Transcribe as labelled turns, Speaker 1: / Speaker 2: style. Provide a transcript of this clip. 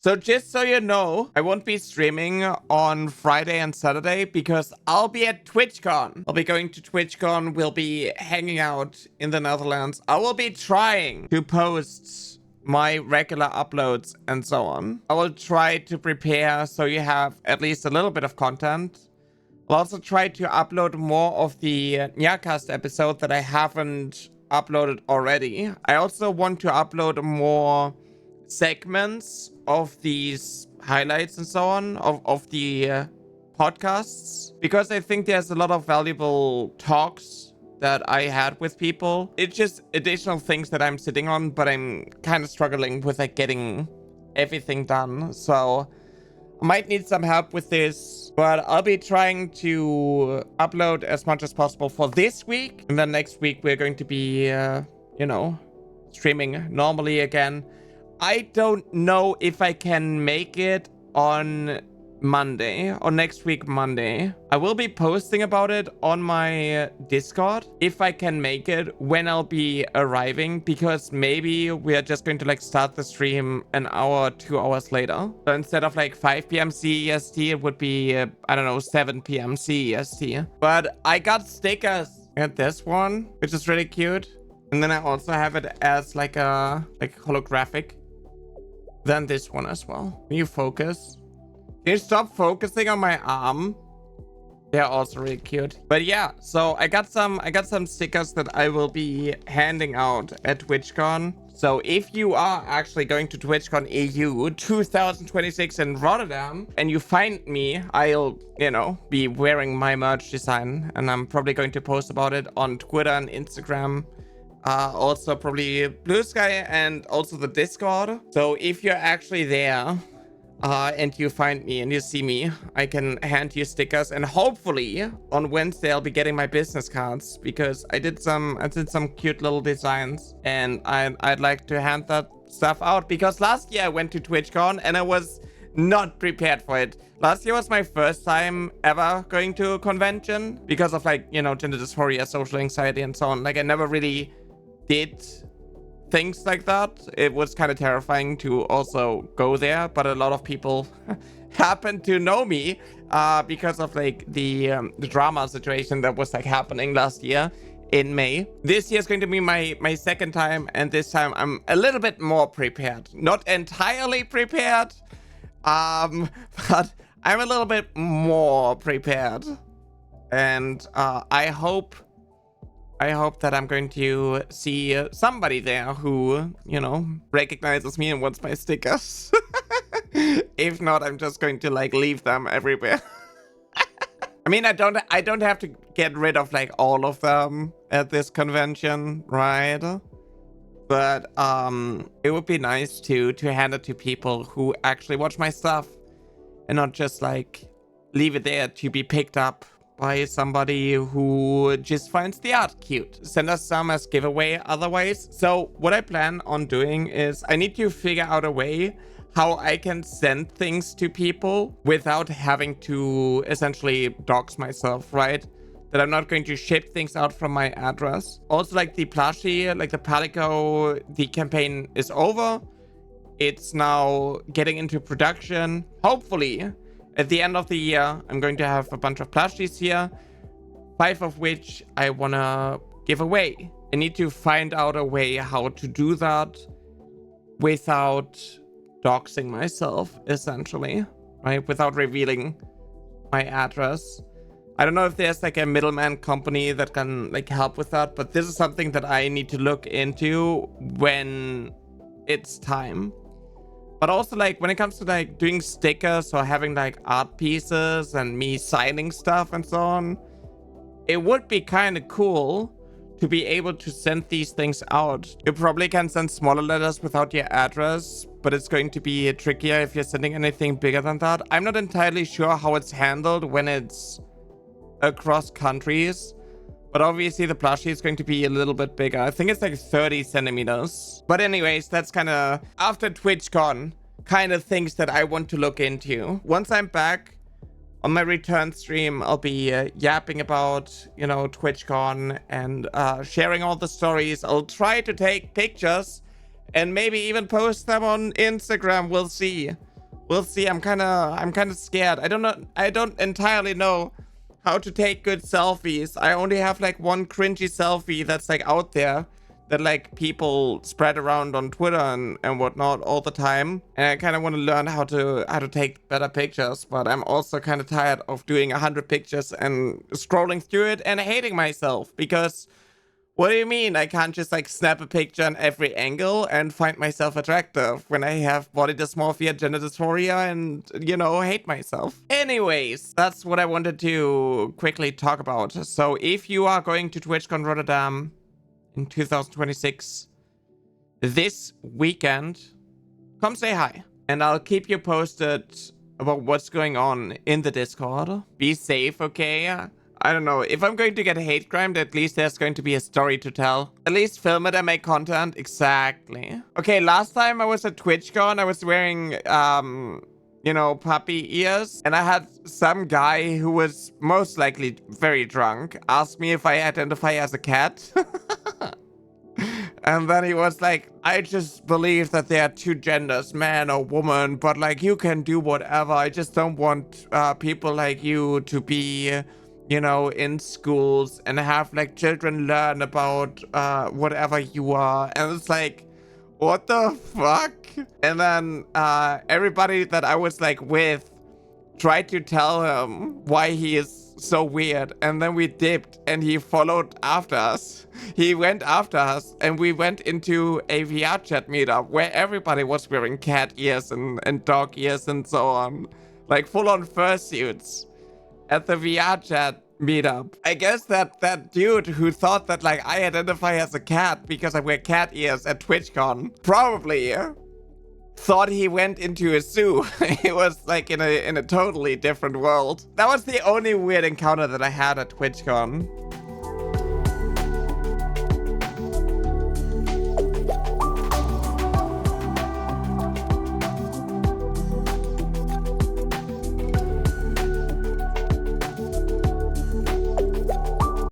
Speaker 1: So just so you know, I won't be streaming on Friday and Saturday because I'll be at TwitchCon. I'll be going to TwitchCon. We'll be hanging out in the Netherlands. I will be trying to post my regular uploads and so on. I will try to prepare so you have at least a little bit of content. I'll also try to upload more of the Nyacast episode that I haven't uploaded already. I also want to upload more segments of these highlights and so on of the podcasts, because I think there's a lot of valuable talks that I had with people. It's just additional things that I'm sitting on, but I'm kind of struggling with like getting everything done. So I might need some help with this, but I'll be trying to upload as much as possible for this week. And then next week we're going to be, you know, streaming normally again. I don't know if I can make it on Monday or next week Monday. I will be posting about it on my Discord if I can make it when I'll be arriving, because maybe we are just going to like start the stream an hour, 2 hours later. So instead of like 5 p.m. CEST, it would be, I don't know, 7 p.m. CEST. But I got stickers. I got this one, which is really cute. And then I also have it as like a holographic. Then this one as well. Can you focus? Can you stop focusing on my arm? They're also really cute. But yeah, so I got some stickers that I will be handing out at TwitchCon. So if you are actually going to TwitchCon EU 2026 in Rotterdam and you find me, I'll, you know, be wearing my merch design, and I'm probably going to post about it on Twitter and Instagram. Also probably Blue Sky and also the Discord. So if you're actually there and you find me and you see me, I can hand you stickers, and hopefully on Wednesday I'll be getting my business cards, because I did some cute little designs, and I'd like to hand that stuff out, because last year I went to TwitchCon and I was not prepared for it. Last year was my first time ever going to a convention because of, like, you know, gender dysphoria, social anxiety and so on. Like, I never really did things like that. It was kind of terrifying to also go there, but a lot of people happened to know me because of like the drama situation that was like happening last year in May. This year is going to be my second time, and this time I'm a little bit more prepared. Not entirely prepared, but I'm a little bit more prepared, and I hope that I'm going to see somebody there who, you know, recognizes me and wants my stickers. If not, I'm just going to like leave them everywhere. I mean, I don't have to get rid of like all of them at this convention, right? But it would be nice to hand it to people who actually watch my stuff and not just like leave it there to be picked up by somebody who just finds the art cute. Send us some as giveaway otherwise. So what I plan on doing is I need to figure out a way how I can send things to people without having to essentially dox myself, right? That I'm not going to ship things out from my address. Also, like the plushie, like the Palico, the campaign is over. It's now getting into production. Hopefully, at the end of the year, I'm going to have a bunch of plushies here, 5 of which I want to give away. I need to find out a way how to do that without doxing myself, essentially, right? Without revealing my address. I don't know if there's like a middleman company that can like help with that, but this is something that I need to look into when it's time. But also, like, when it comes to like doing stickers or having like art pieces and me signing stuff and so on, it would be kind of cool to be able to send these things out. You probably can send smaller letters without your address, but it's going to be trickier if you're sending anything bigger than that. I'm not entirely sure how it's handled when it's across countries, but obviously the plushie is going to be a little bit bigger. I think it's like 30 centimeters. But anyways, that's kind of after TwitchCon kind of things that I want to look into. Once I'm back on my return stream, I'll be yapping about, you know, TwitchCon and sharing all the stories. I'll try to take pictures and maybe even post them on Instagram. We'll see. We'll see. I'm kind of scared. I don't entirely know how to take good selfies. I only have like one cringy selfie that's like out there that like people spread around on Twitter and whatnot all the time. And I kind of want to learn how to take better pictures, but I'm also kind of tired of doing 100 pictures and scrolling through it and hating myself because what do you mean I can't just like snap a picture on every angle and find myself attractive when I have body dysmorphia, gender dysphoria, and, you know, hate myself? Anyways, that's what I wanted to quickly talk about. So if you are going to TwitchCon Rotterdam in 2026 this weekend, come say hi and I'll keep you posted about what's going on in the Discord. Be safe, okay? I don't know. If I'm going to get hate crimed, at least there's going to be a story to tell. At least film it and make content. Exactly. Okay, last time I was at TwitchCon, I was wearing, you know, puppy ears. And I had some guy who was most likely very drunk ask me if I identify as a cat. And then he was like, I just believe that there are two genders, man or woman, but like you can do whatever. I just don't want people like you to be, you know, in schools and have like children learn about whatever you are. And it's like, what the fuck? And then everybody that I was like with tried to tell him why he is so weird, and then we dipped and he followed after us. He went after us and we went into a VR chat meetup where everybody was wearing cat ears and dog ears and so on, like full-on fursuits at the VR chat meetup. I guess that dude who thought that like I identify as a cat because I wear cat ears at TwitchCon probably thought he went into a zoo. It was like in a totally different world. That was the only weird encounter that I had at TwitchCon.